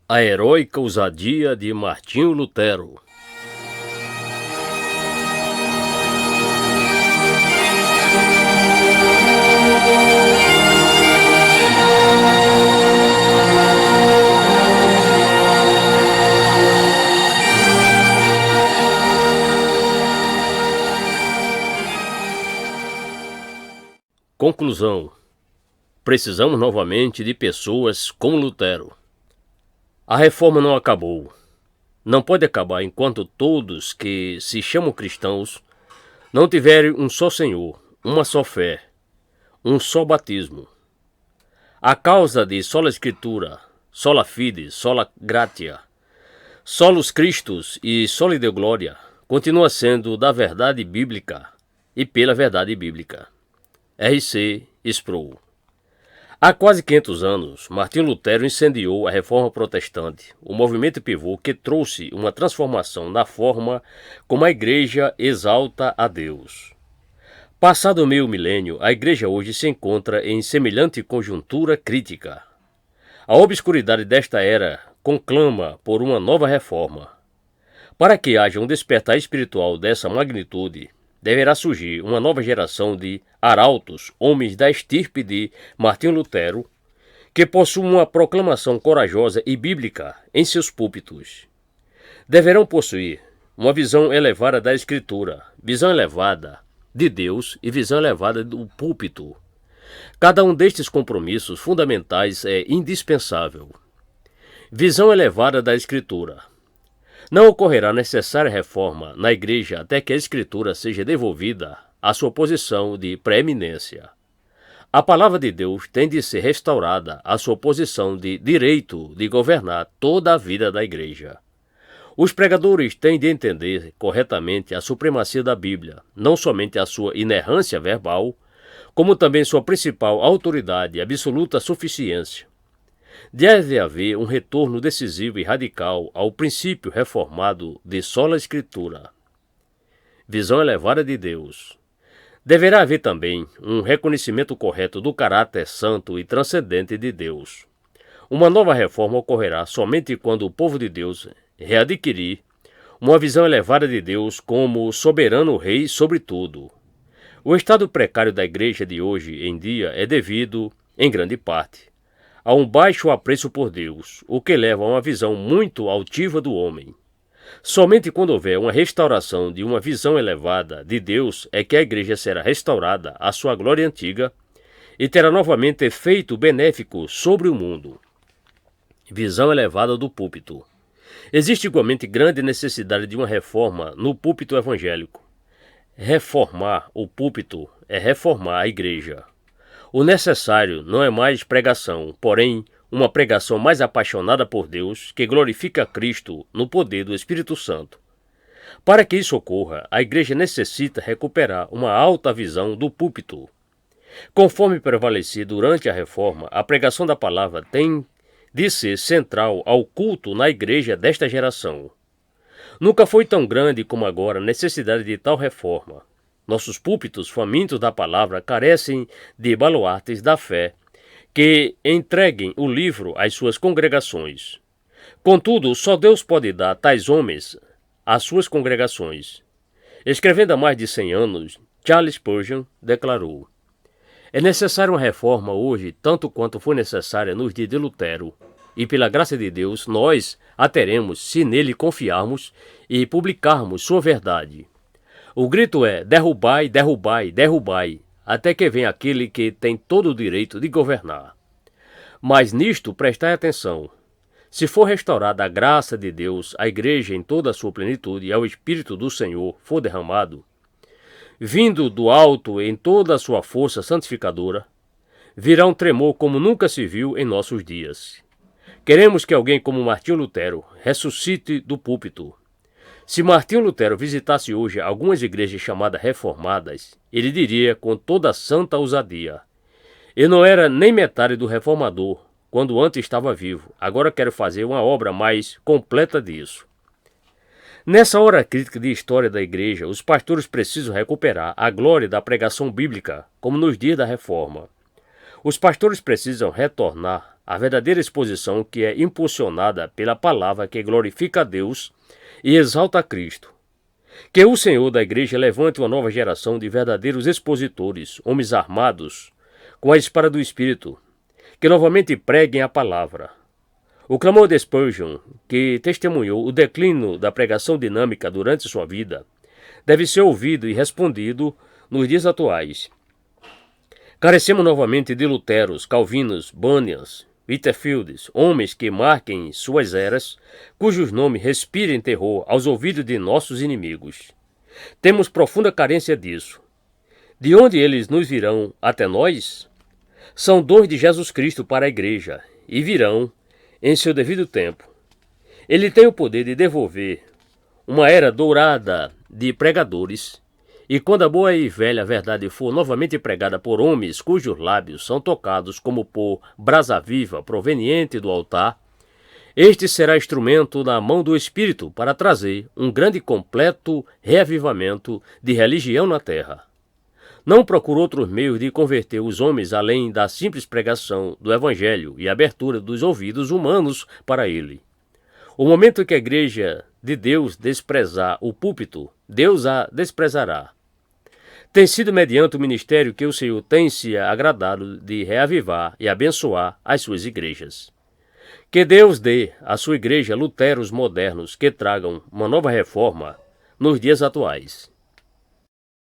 A heróica ousadia de Martinho Lutero. Conclusão: precisamos novamente de pessoas como Lutero. A reforma não acabou. Não pode acabar enquanto todos que se chamam cristãos não tiverem um só Senhor, uma só fé, um só batismo. A causa de sola Escritura, sola fide, sola gratia, solus Christus e soli Deo gloria continua sendo da verdade bíblica e pela verdade bíblica. R.C. Sproul. Há quase 500 anos, Martinho Lutero incendiou a Reforma Protestante, o movimento pivô que trouxe uma transformação na forma como a Igreja exalta a Deus. Passado meio milênio, a Igreja hoje se encontra em semelhante conjuntura crítica. A obscuridade desta era conclama por uma nova reforma. Para que haja um despertar espiritual dessa magnitude, deverá surgir uma nova geração de arautos, homens da estirpe de Martinho Lutero, que possuam uma proclamação corajosa e bíblica em seus púlpitos. Deverão possuir uma visão elevada da Escritura, visão elevada de Deus e visão elevada do púlpito. Cada um destes compromissos fundamentais é indispensável. Visão elevada da Escritura. Não ocorrerá necessária reforma na Igreja até que a Escritura seja devolvida à sua posição de preeminência. A palavra de Deus tem de ser restaurada à sua posição de direito de governar toda a vida da Igreja. Os pregadores têm de entender corretamente a supremacia da Bíblia, não somente a sua inerrância verbal, como também sua principal autoridade e absoluta suficiência. Deve haver um retorno decisivo e radical ao princípio reformado de sola Escritura. Visão elevada de Deus. Deverá haver também um reconhecimento correto do caráter santo e transcendente de Deus. Uma nova reforma ocorrerá somente quando o povo de Deus readquirir uma visão elevada de Deus como soberano rei sobre tudo. O estado precário da Igreja de hoje em dia é devido, em grande parte, a um baixo apreço por Deus, o que leva a uma visão muito altiva do homem. Somente quando houver uma restauração de uma visão elevada de Deus é que a Igreja será restaurada à sua glória antiga e terá novamente efeito benéfico sobre o mundo. Visão elevada do púlpito. Existe igualmente grande necessidade de uma reforma no púlpito evangélico. Reformar o púlpito é reformar a Igreja. O necessário não é mais pregação, porém, uma pregação mais apaixonada por Deus, que glorifica Cristo no poder do Espírito Santo. Para que isso ocorra, a Igreja necessita recuperar uma alta visão do púlpito. Conforme prevaleci durante a Reforma, a pregação da palavra tem de ser central ao culto na Igreja desta geração. Nunca foi tão grande como agora a necessidade de tal reforma. Nossos púlpitos famintos da palavra carecem de baluartes da fé que entreguem o livro às suas congregações. Contudo, só Deus pode dar tais homens às suas congregações. Escrevendo há mais de 100 anos, Charles Spurgeon declarou: é necessária uma reforma hoje tanto quanto foi necessária nos dias de Lutero, e pela graça de Deus nós a teremos se nele confiarmos e publicarmos sua verdade. O grito é: derrubai, derrubai, derrubai, até que venha aquele que tem todo o direito de governar. Mas nisto prestai atenção. Se for restaurada a graça de Deus, a Igreja em toda a sua plenitude e ao Espírito do Senhor for derramado, vindo do alto em toda a sua força santificadora, virá um tremor como nunca se viu em nossos dias. Queremos que alguém como Martinho Lutero ressuscite do púlpito. Se Martinho Lutero visitasse hoje algumas igrejas chamadas reformadas, ele diria com toda santa ousadia: eu não era nem metade do reformador quando antes estava vivo, agora quero fazer uma obra mais completa disso. Nessa hora crítica de história da igreja, os pastores precisam recuperar a glória da pregação bíblica, como nos dias da Reforma. Os pastores precisam retornar a verdadeira exposição que é impulsionada pela palavra que glorifica a Deus e exalta a Cristo. Que o Senhor da Igreja levante uma nova geração de verdadeiros expositores, homens armados com a espada do Espírito, que novamente preguem a palavra. O clamor de Spurgeon, que testemunhou o declínio da pregação dinâmica durante sua vida, deve ser ouvido e respondido nos dias atuais. Carecemos novamente de Luteros, Calvinos, Bunyan, Whitefields, homens que marquem suas eras, cujos nomes respirem terror aos ouvidos de nossos inimigos. Temos profunda carência disso. De onde eles nos virão até nós? São dons de Jesus Cristo para a Igreja, e virão em seu devido tempo. Ele tem o poder de devolver uma era dourada de pregadores, e quando a boa e velha verdade for novamente pregada por homens cujos lábios são tocados como por brasa viva proveniente do altar, este será instrumento na mão do Espírito para trazer um grande e completo reavivamento de religião na terra. Não procura outros meios de converter os homens além da simples pregação do Evangelho e abertura dos ouvidos humanos para ele. O momento em que a Igreja de Deus desprezar o púlpito, Deus a desprezará. Tem sido mediante o ministério que o Senhor tem se agradado de reavivar e abençoar as suas igrejas. Que Deus dê à sua igreja luteros modernos que tragam uma nova reforma nos dias atuais.